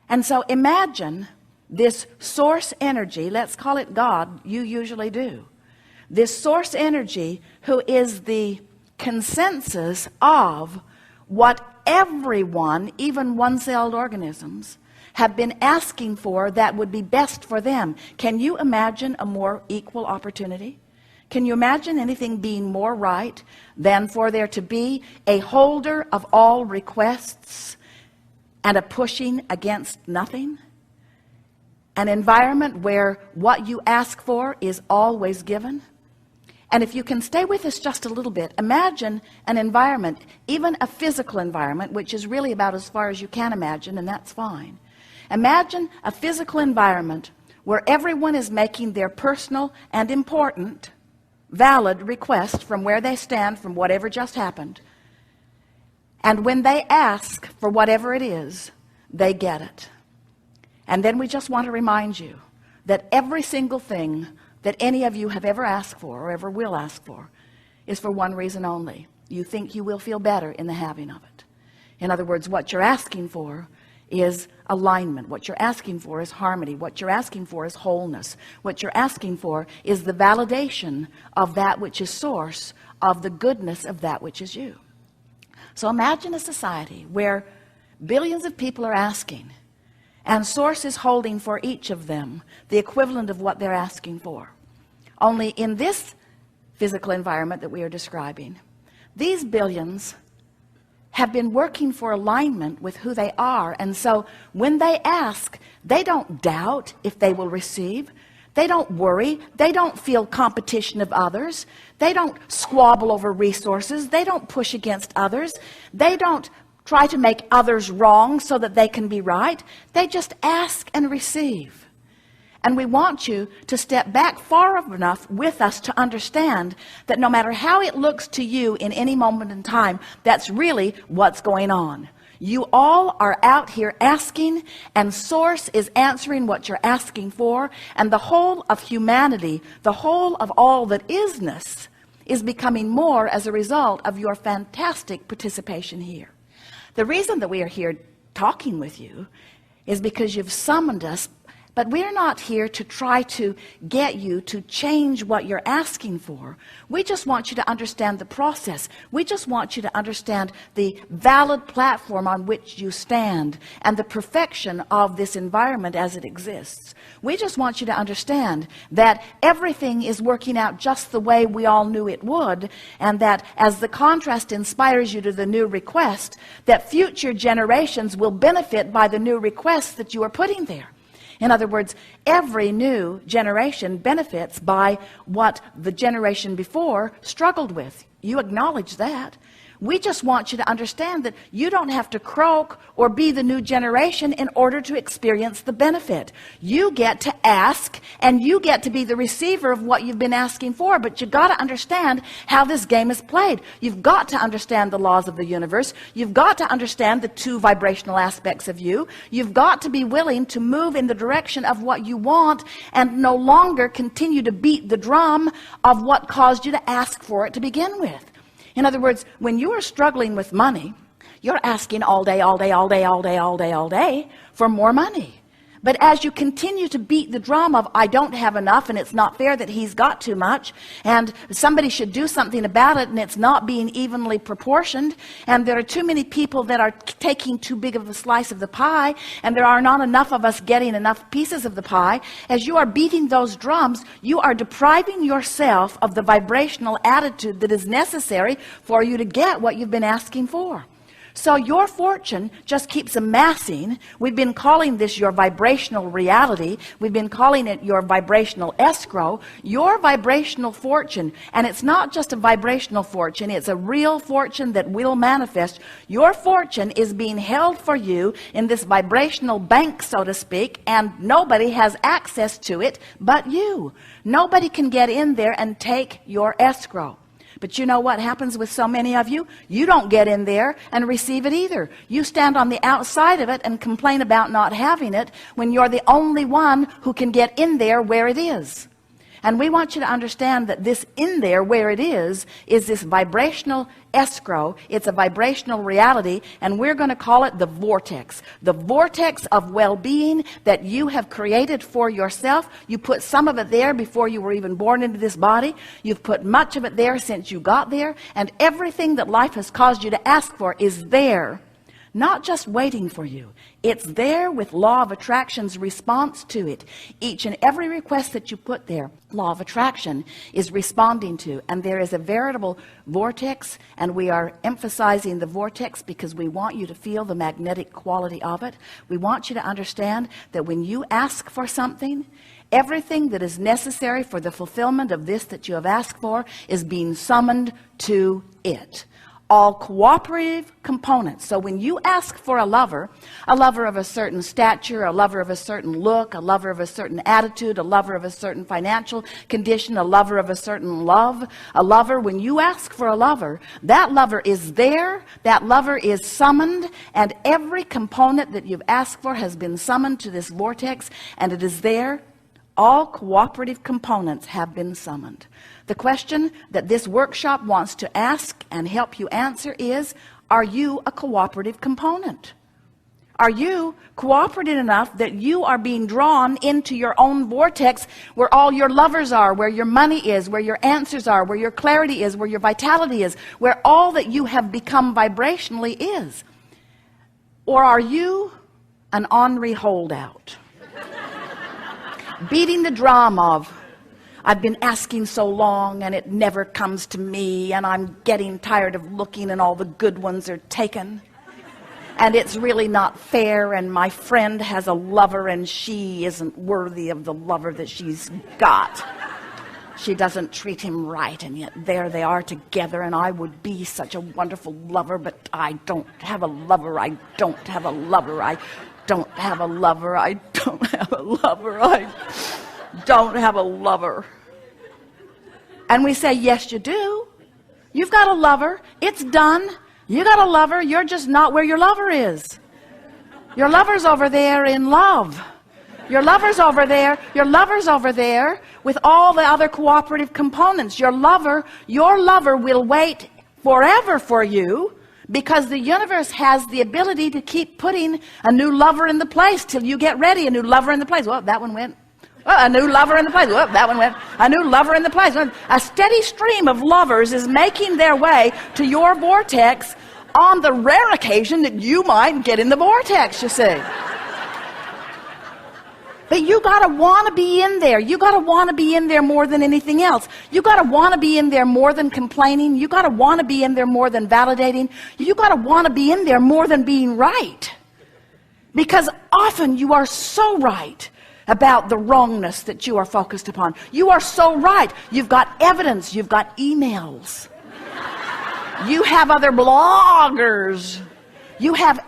And so imagine this source energy, let's call it God, you usually do. This source energy who is the consensus of what everyone, even one-celled organisms, have been asking for that would be best for them. Can you imagine a more equal opportunity? Can you imagine anything being more right than for there to be a holder of all requests and a pushing against nothing? An environment where what you ask for is always given. And if you can stay with us just a little bit, imagine an environment, even a physical environment, which is really about as far as you can imagine, and that's fine. Imagine a physical environment where everyone is making their personal and important, valid request from where they stand, from whatever just happened. And when they ask for whatever it is, they get it. And then we just want to remind you that every single thing that any of you have ever asked for or ever will ask for is for one reason only. You think you will feel better in the having of it. In other words, what you're asking for is alignment. What you're asking for is harmony. What you're asking for is wholeness. What you're asking for is the validation of that which is source of the goodness of that which is you. So imagine a society where billions of people are asking, and source is holding for each of them the equivalent of what they're asking for. Only in this physical environment that we are describing, these billions have been working for alignment with who they are. And so when they ask, they don't doubt if they will receive. They don't worry. They don't feel competition of others. They don't squabble over resources. They don't push against others. They don't try to make others wrong so that they can be right. They just ask and receive. And we want you to step back far enough with us to understand that no matter how it looks to you in any moment in time, that's really what's going on. You all are out here asking, and source is answering what you're asking for, and the whole of humanity, the whole of all that isness, is becoming more as a result of your fantastic participation here. The reason that we are here talking with you is because you've summoned us, but we're not here to try to get you to change what you're asking for. We just want you to understand the process. We just want you to understand the valid platform on which you stand and the perfection of this environment as it exists. We just want you to understand that everything is working out just the way we all knew it would, and that as the contrast inspires you to the new request, that future generations will benefit by the new requests that you are putting there. In other words, every new generation benefits by what the generation before struggled with. You acknowledge that. We just want you to understand that you don't have to croak or be the new generation in order to experience the benefit. You get to ask, and you get to be the receiver of what you've been asking for, but you've got to understand how this game is played. You've got to understand the laws of the universe. You've got to understand the two vibrational aspects of you. You've got to be willing to move in the direction of what you want and no longer continue to beat the drum of what caused you to ask for it to begin with. In other words, when you are struggling with money, you're asking all day, all day, all day, all day, all day, all day for more money. But as you continue to beat the drum of, I don't have enough, and it's not fair that he's got too much, and somebody should do something about it, and it's not being evenly proportioned, and there are too many people that are taking too big of a slice of the pie, and there are not enough of us getting enough pieces of the pie, as you are beating those drums, you are depriving yourself of the vibrational attitude that is necessary for you to get what you've been asking for. So your fortune just keeps amassing. We've been calling this your vibrational reality. We've been calling it your vibrational escrow, your vibrational fortune. And it's not just a vibrational fortune, it's a real fortune that will manifest. Your fortune is being held for you in this vibrational bank, so to speak, and nobody has access to it but you. Nobody can get in there and take your escrow. But you know what happens with so many of you? You don't get in there and receive it either. You stand on the outside of it and complain about not having it when you're the only one who can get in there where it is. And we want you to understand that this in there, where it is this vibrational escrow. It's a vibrational reality, and we're going to call it the vortex. The vortex of well-being that you have created for yourself. You put some of it there before you were even born into this body. You've put much of it there since you got there, and everything that life has caused you to ask for is there. Not just waiting for you. It's there with law of attraction's response to it. Each and every request that you put there, law of attraction is responding to. And there is a veritable vortex, and we are emphasizing the vortex because we want you to feel the magnetic quality of it. We want you to understand that when you ask for something, everything that is necessary for the fulfillment of this that you have asked for is being summoned to it. All cooperative components. So when you ask for a lover of a certain stature, a lover of a certain look, a lover of a certain attitude, a lover of a certain financial condition, a lover of a certain love, a lover, when you ask for a lover, that lover is there, that lover is summoned, and every component that you've asked for has been summoned to this vortex, and it is there. All cooperative components have been summoned. The question that this workshop wants to ask and help you answer is, are you a cooperative component? Are you cooperative enough that you are being drawn into your own vortex where all your lovers are, where your money is, where your answers are, where your clarity is, where your vitality is, where all that you have become vibrationally is? Or are you an ornery holdout? Beating the drum of, I've been asking so long and it never comes to me, and I'm getting tired of looking and all the good ones are taken, and it's really not fair, and my friend has a lover and she isn't worthy of the lover that she's got. She doesn't treat him right, and yet there they are together, and I would be such a wonderful lover, but I don't have a lover. I don't have a lover. I don't have a lover. I don't have a lover. I don't have a lover. And we say, yes, you do. You've got a lover. It's done. You got a lover. You're just not where your lover is. Your lover's over there in love. Your lover's over there. Your lover's over there with all the other cooperative components. Your lover will wait forever for you, because the universe has the ability to keep putting a new lover in the place till you get ready. A new lover in the place. Well, that one went. Well, a new lover in the place. Well, that one went. A new lover in the place. A steady stream of lovers is making their way to your vortex on the rare occasion that you might get in the vortex, you see. But you got to want to be in there. You got to want to be in there more than anything else. You got to want to be in there more than complaining. You got to want to be in there more than validating. You got to want to be in there more than being right. Because often you are so right about the wrongness that you are focused upon. You are so right. You've got evidence. You've got emails. You have other bloggers. You have